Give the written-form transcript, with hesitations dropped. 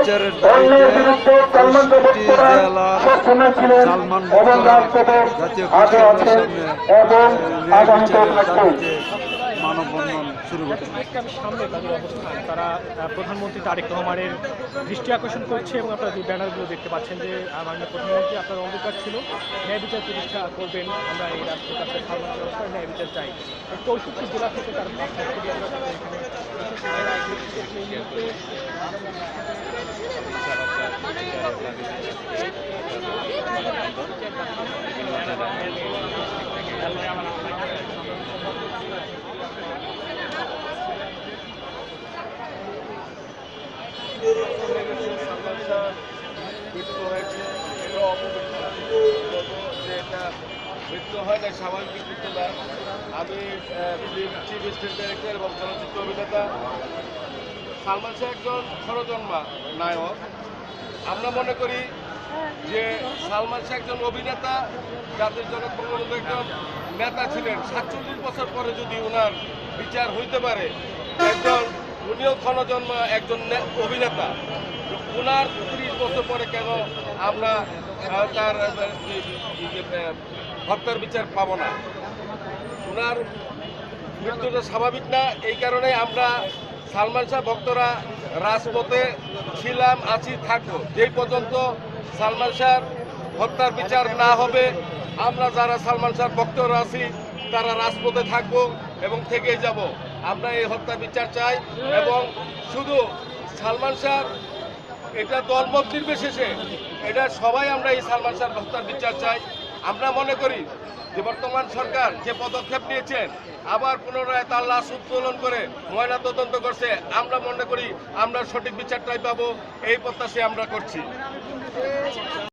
বিচারের দাবিতে ৬৪ জেলার সালমান ভক্তরা জাতীয় প্রেসক্লাবের সামনে ন্যায় বিচারের দাবিতে মানববন্ধন শুরু করেছে। সামনে তাদের অবস্থান, তারা প্রধানমন্ত্রী তারেক রহমানের দৃষ্টি আকর্ষণ করছে এবং আপনারা যে ব্যানারগুলো দেখতে পাচ্ছেন যে মাননীয় প্রধানমন্ত্রী আপনার অঙ্গীকার ছিল ন্যায় বিচার প্রতিষ্ঠা করবেন, আমরা এই রাষ্ট্রের কাছে সালমান ব্যবস্থায় ন্যায় বিচার চাই। ৬৪ জেলা থেকে তার মৃত্যু হয় না, স্বাভাবিক মৃত্যু না। আমি চিফ স্টেট ডাইরেক্টর এবং চলচ্চিত্র অভিনেতা। সালমান শাহ একজন ষড়জন্মা নায়ক। আমরা মনে করি যে সালমান শাহ একজন অভিনেতা, জাতির জনক বঙ্গবন্ধু একজন নেতা ছিলেন। ৪৭ বছর পরে যদি ওনার বিচার হইতে পারে, উনিও ক্ষণজন্মা একজন অভিনেতা, ওনার ৩০ বছর পরে কেন আমরা তার হত্যার বিচার পাব না? ওনার মৃত্যুটা স্বাভাবিক না। এই কারণে আমরা সালমান শাহ ভক্তরা রাজপথে ছিলাম, আছি, থাকবো। যেই পর্যন্ত সালমান শাহর হত্যার বিচার না হবে, আমরা যারা সালমান শাহর ভক্তরা আছি তারা রাজপথে থাকবো এবং থেকেই যাব। আমরা এই হত্যার বিচার চাই এবং শুধু সালমান শাহর, এটা দলমত নির্বিশেষে, এটা সবাই আমরা এই সালমান শাহর হত্যার বিচার চাই। আমরা মনে করি যে বর্তমান সরকার যে পদক্ষেপ নিয়েছেন, আবার পুনরায় তার লাশ উত্তোলন করে ময়না তদন্ত করছে, আমরা মনে করি আমরা সঠিক বিচারটাই পাবো, এই প্রত্যাশাই আমরা করছি।